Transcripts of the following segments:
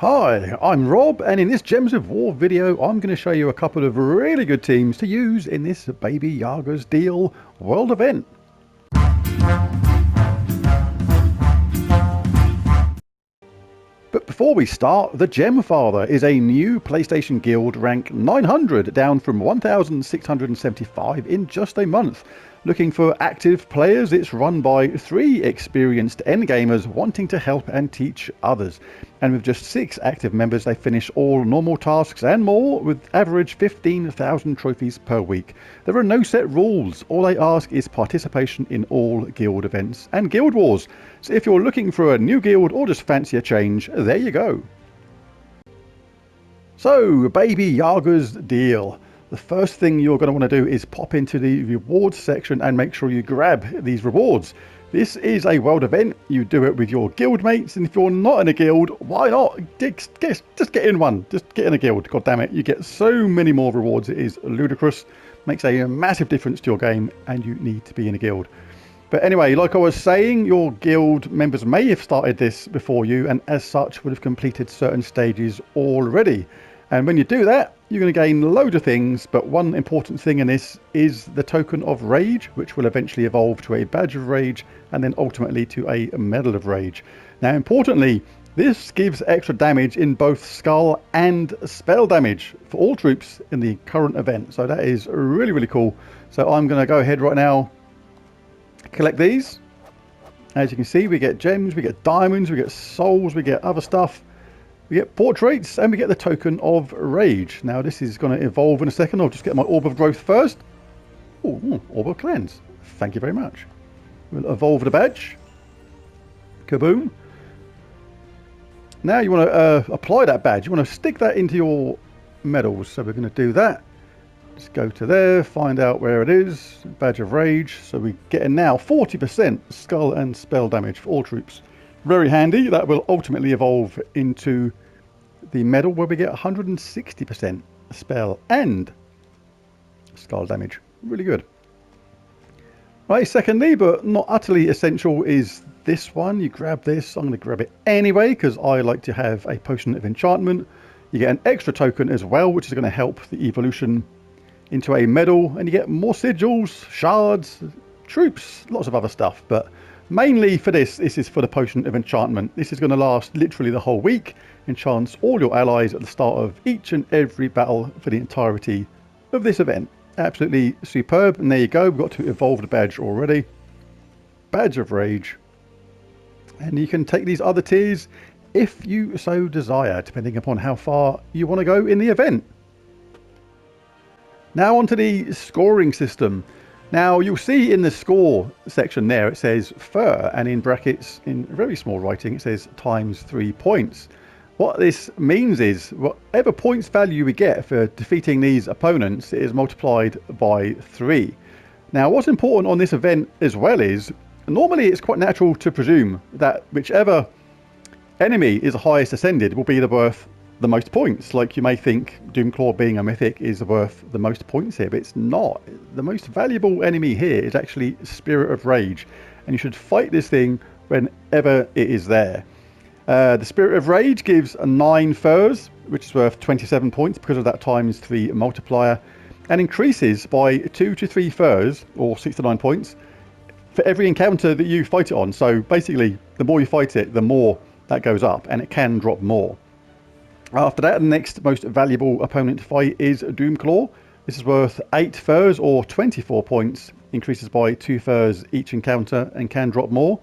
Hi, I'm Rob, and in this Gems of War video I'm going to show you a couple of really good teams to use in this Baby Yaga's Deal world event. But before we start, the Gemfather is a new PlayStation Guild rank 900, down from 1,675 in just a month. Looking for active players, it's run by 3 experienced endgamers wanting to help and teach others. And with just 6 active members, they finish all normal tasks and more, with average 15,000 trophies per week. There are no set rules, all they ask is participation in all guild events and guild wars. So if you're looking for a new guild or just fancy a change, there you go. So, Baby Yaga's Deal. The first thing you're going to want to do is pop into the rewards section and make sure you grab these rewards. This is a world event. You do it with your guild mates, and if you're not in a guild, why not? Just get in one. Just get in a guild. God damn it. You get so many more rewards. It is ludicrous. Makes a massive difference to your game, and you need to be in a guild. But anyway, like I was saying, your guild members may have started this before you, and as such would have completed certain stages already. And when you do that, you're going to gain loads of things, but one important thing in this is the token of rage, which will eventually evolve to a badge of rage and then ultimately to a medal of rage. Now, importantly, this gives extra damage in both skull and spell damage for all troops in the current event. So that is really, really cool. So I'm going to go ahead right now, collect these. As you can see, we get gems, we get diamonds, we get souls, we get other stuff. We get portraits and we get the token of rage. Now this is going to evolve in a second. I'll just get my orb of growth first. Oh, orb of cleanse. Thank you very much. We'll evolve the badge. Kaboom. Now you want to apply that badge. You want to stick that into your medals. So we're going to do that. Just go to there, find out where it is. Badge of rage. So we're getting now 40% skull and spell damage for all troops. Very handy. That will ultimately evolve into the medal where we get 160% spell and skull damage. Really good. Right, secondly, but not utterly essential, is this one. You grab this. I'm going to grab it anyway because I like to have a potion of enchantment. You get an extra token as well, which is going to help the evolution into a medal, and you get more sigils, shards, troops, lots of other stuff. But mainly for this is for the potion of enchantment. This is going to last literally the whole week. Enchants all your allies at the start of each and every battle for the entirety of this event. Absolutely superb. And there you go. We've got to evolve the badge already. Badge of rage. And you can take these other tiers if you so desire, depending upon how far you want to go in the event. Now onto the scoring system. Now you'll see in the score section there it says fur, and in brackets in very small writing it says times 3 points. What this means is whatever points value we get for defeating these opponents, it is multiplied by 3. Now what's important on this event as well is normally it's quite natural to presume that whichever enemy is highest ascended will be worth the most points. Like you may think Doomclaw being a mythic is worth the most points here, but it's not. The most valuable enemy here is actually Spirit of Rage, and you should fight this thing whenever it is there. The Spirit of Rage gives 9 furs, which is worth 27 points because of that times 3 multiplier, and increases by 2 to 3 furs, or 69 points, for every encounter that you fight it on. So basically, the more you fight it, the more that goes up, and it can drop more. After that, the next most valuable opponent to fight is Doomclaw. This is worth 8 furs or 24 points, increases by 2 furs each encounter and can drop more.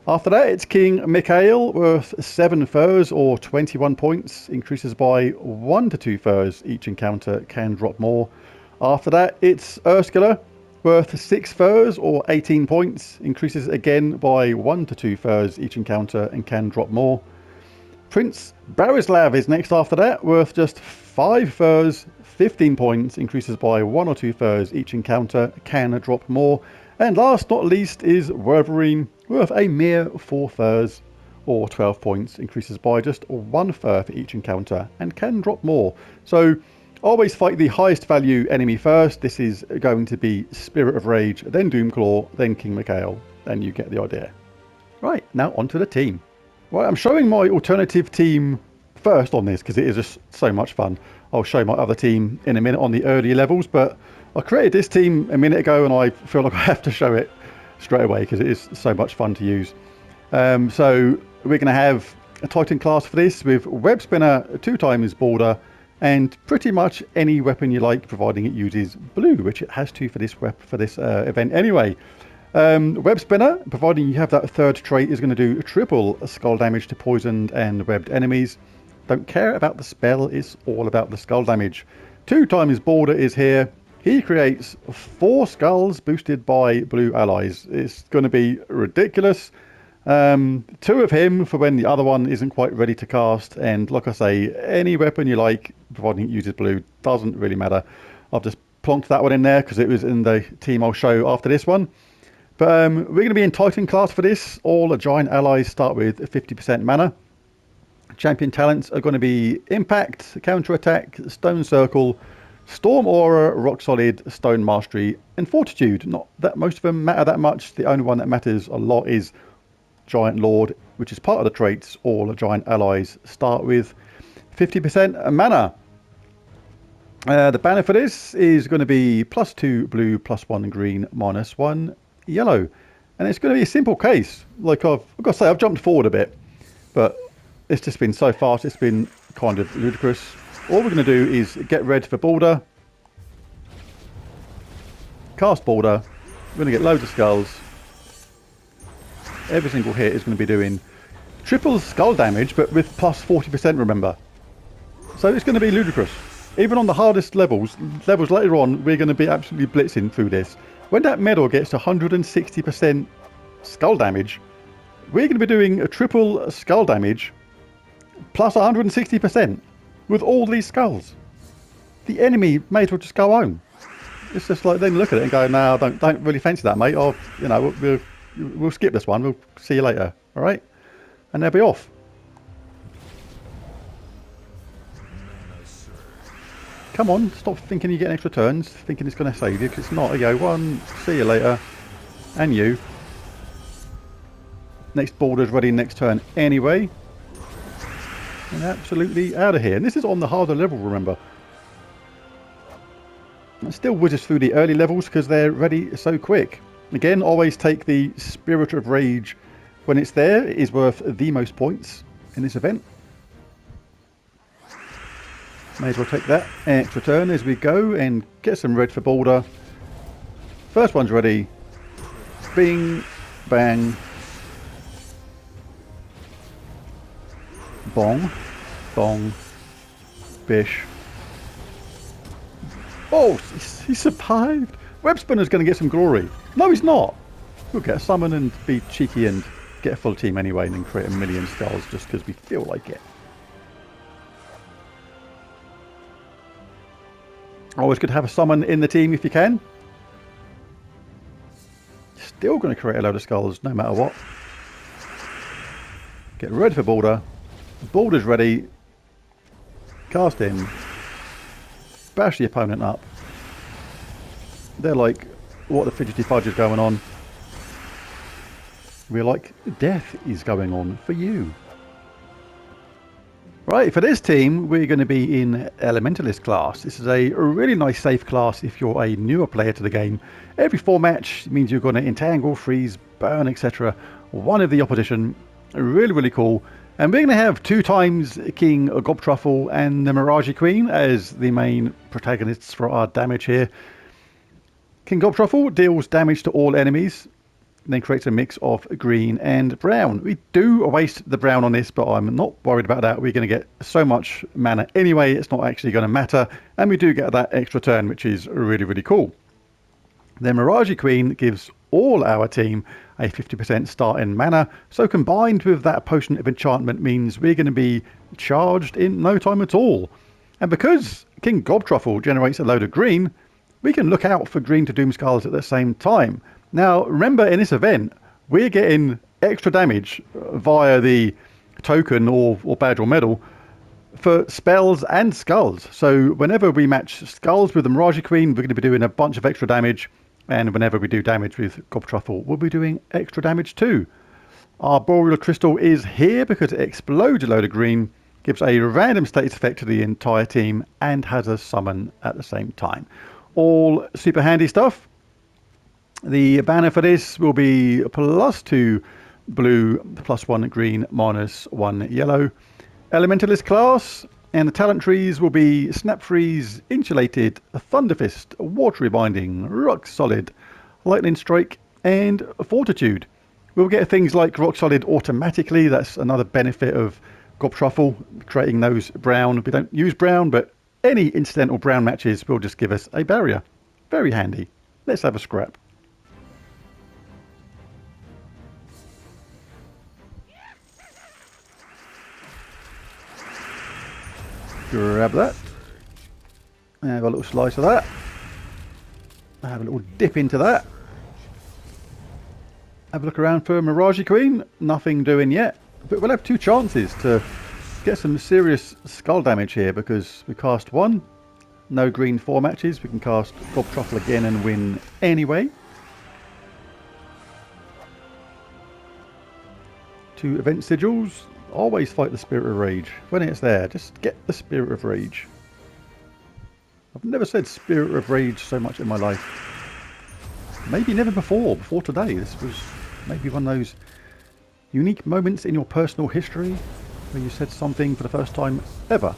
After that, it's King Mikhail, worth 7 furs or 21 points, increases by 1 to 2 furs each encounter, can drop more. After that, it's Urskula, worth 6 furs or 18 points, increases again by 1 to 2 furs each encounter and can drop more. Prince Barislav is next after that, worth just 5 furs, 15 points, increases by 1 or 2 furs each encounter, can drop more. And last not least is Wereverine, worth a mere 4 furs or 12 points, increases by just 1 fur for each encounter and can drop more. So always fight the highest value enemy first. This is going to be Spirit of Rage, then Doomclaw, then King Mikhail, then you get the idea. Right, now onto the team. Right, I'm showing my alternative team first on this because it is just so much fun. I'll show my other team in a minute on the earlier levels, but I created this team a minute ago and I feel like I have to show it straight away because it is so much fun to use. So we're going to have a Titan class for this with web spinner, 2 times border, and pretty much any weapon you like, providing it uses blue, which it has to for this event anyway. Web spinner, providing you have that 3rd trait, is going to do triple skull damage to poisoned and webbed enemies. Don't care about the spell, it's all about the skull damage. 2 times border is here. He creates 4 skulls boosted by blue allies. It's going to be ridiculous. 2 of him for when the other one isn't quite ready to cast, and like I say, any weapon you like, providing it uses blue, doesn't really matter. I've just plonked that one in there because it was in the team I'll show after this one. But we're going to be in Titan class for this. All giant allies start with 50% mana. Champion talents are going to be Impact, Counter Attack, Stone Circle, Storm Aura, Rock Solid, Stone Mastery, and Fortitude. Not that most of them matter that much. The only one that matters a lot is Giant Lord, which is part of the traits. All giant allies start with 50% mana. The banner for this is going to be +2 blue, +1 green, -1 yellow. And it's going to be a simple case. Like I've got to say, I've jumped forward a bit, but it's just been so fast, it's been kind of ludicrous. All we're going to do is get red for border, cast border, we're going to get loads of skulls. Every single hit is going to be doing triple skull damage, but with +40%, remember. So it's going to be ludicrous. Even on the hardest levels later on, we're going to be absolutely blitzing through this. When that medal gets to 160% skull damage, we're going to be doing a triple skull damage plus 160% with all these skulls. The enemy may as well just go home. It's just like, then look at it and go, no, don't really fancy that, mate. Or, you know, we'll skip this one. We'll see you later. All right? And they'll be off. Come on, stop thinking you're getting extra turns, thinking it's going to save you, because it's not. You go, one, see you later, and you. Next border's ready next turn anyway. And absolutely out of here. And this is on the harder level, remember. It still whizzes through the early levels because they're ready so quick. Again, always take the Spirit of Rage when it's there. It is worth the most points in this event. May as well take that extra turn as we go and get some red for border. First one's ready. Bing, bang, bong, bong, bish. Oh, he survived. Web Spinner's going to get some glory. No, he's not. We'll get a summon and be cheeky and get a full team anyway and then create a million skulls just because we feel like it. Always good to have a summon in the team if you can. Still going to create a load of skulls no matter what. Get red for border. Border's ready. Cast in. Bash the opponent up. They're like, what the fidgety fudge is going on? We're like, death is going on for you. Right, for this team, we're going to be in Elementalist class. This is a really nice safe class if you're a newer player to the game. Every 4 match means you're going to entangle, freeze, burn, etc. one of the opposition. Really, really cool. And we're going to have 2 times King Gobtruffle and the Mirage Queen as the main protagonists for our damage here. King Gobtruffle deals damage to all enemies, then creates a mix of green and brown. We do waste the brown on this, but I'm not worried about that. We're going to get so much mana anyway, it's not actually going to matter. And we do get that extra turn, which is really, really cool. The Mirage Queen gives all our team a 50% start in mana. So combined with that potion of enchantment means we're going to be charged in no time at all. And because King Gobtruffle generates a load of green, we can look out for green to doom skulls at the same time. Now, remember in this event, we're getting extra damage via the token or badge or medal for spells and skulls. So whenever we match skulls with the Mirage Queen, we're going to be doing a bunch of extra damage. And whenever we do damage with Gobtruffle, we'll be doing extra damage too. Our Boreal Crystal is here because it explodes a load of green, gives a random status effect to the entire team, and has a summon at the same time. All super handy stuff. The banner for this will be +2 blue, +1 green, -1 yellow. Elementalist class, and the talent trees will be Snap Freeze, Insulated, Thunderfist, Watery Binding, Rock Solid, Lightning Strike, and Fortitude. We'll get things like Rock Solid automatically. That's another benefit of Gob Truffle, creating those brown. We don't use brown, but any incidental brown matches will just give us a barrier. Very handy. Let's have a scrap. Grab that. Have a little slice of that. Have a little dip into that. Have a look around for Mirage Queen. Nothing doing yet. But we'll have 2 chances to get some serious skull damage here, because we cast 1. No green 4 matches. We can cast Gob Truffle again and win anyway. 2 event sigils. Always fight the Spirit of Rage. When it's there, just get the Spirit of Rage. I've never said Spirit of Rage so much in my life. Maybe never before today. This was maybe one of those unique moments in your personal history where you said something for the first time ever.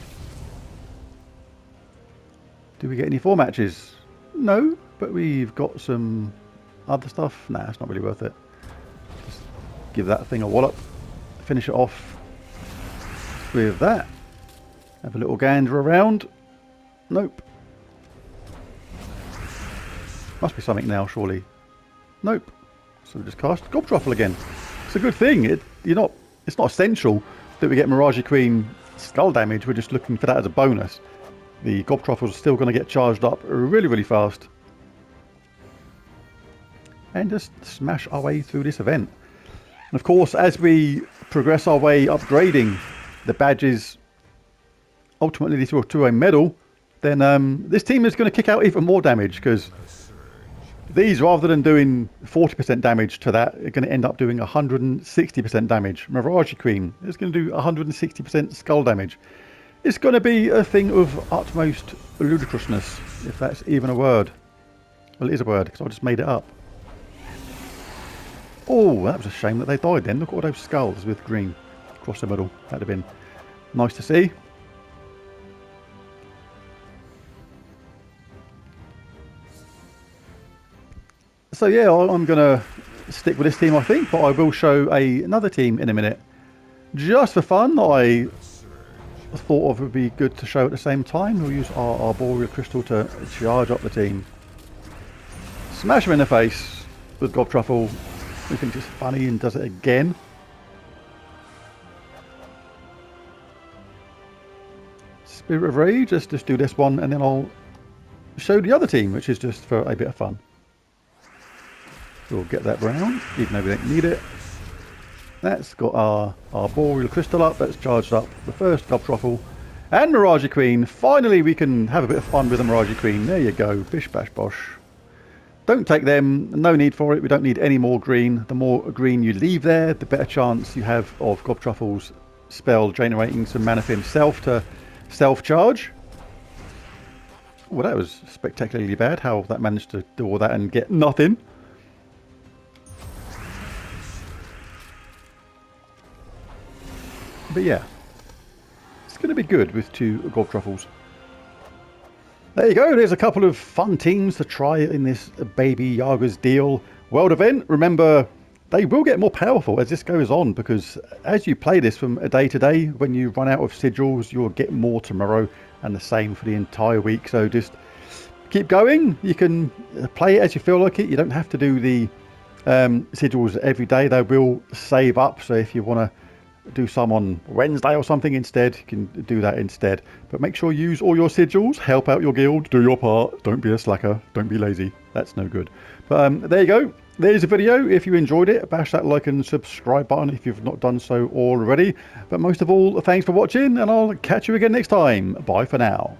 Do we get any 4 matches? No, but we've got some other stuff. Nah, it's not really worth it. Just give that thing a wallop. Finish it off with that. Have a little gander around. Nope. Must be something now, surely. Nope. So we just cast Gob Truffle again. It's a good thing. It's not essential that we get Mirage Queen skull damage. We're just looking for that as a bonus. The Gob Truffles are still going to get charged up really, really fast. And just smash our way through this event. And of course, as we progress our way upgrading the badges ultimately to a medal, then this team is going to kick out even more damage, because these, rather than doing 40% damage to that, are going to end up doing 160% damage. Mirage Queen is going to do 160% skull damage. It's going to be a thing of utmost ludicrousness, if that's even a word. Well, it is a word, because I just made it up. Oh, that was a shame that they died then. Look at all those skulls with green across the middle. That'd have been nice to see. So yeah, I'm going to stick with this team, I think, but I will show another team in a minute. Just for fun, I thought it would be good to show at the same time. We'll use our Arboreal Crystal to charge up the team. Smash him in the face with Gob Truffle. He thinks it's funny and does it again. Spirit of Rage, let's just do this one and then I'll show the other team, which is just for a bit of fun. We'll get that brown, even though we don't need it. That's got our Arboreal Crystal up, that's charged up the first Gob Truffle. And Mirage Queen, finally we can have a bit of fun with the Mirage Queen. There you go, bish bash bosh. Don't take them, no need for it, we don't need any more green. The more green you leave there, the better chance you have of Gob Truffle's spell generating some mana for himself to self-charge. Well, that was spectacularly bad, how that managed to do all that and get nothing. But yeah, it's going to be good with 2 Gob Truffles. There you go, there's a couple of fun teams to try in this Baby Yaga's Deal World event. Remember, they will get more powerful as this goes on, because as you play this from day to day, when you run out of sigils, you'll get more tomorrow, and the same for the entire week. So just keep going. You can play it as you feel like it. You don't have to do the sigils every day. They will save up, so if you want to do some on Wednesday or something instead, you can do that instead. But make sure you use all your sigils, help out your guild, do your part, don't be a slacker, don't be lazy, that's no good. But there you go, there's a video. If you enjoyed it, bash that like and subscribe button if you've not done so already. But most of all, thanks for watching, and I'll catch you again next time. Bye for now.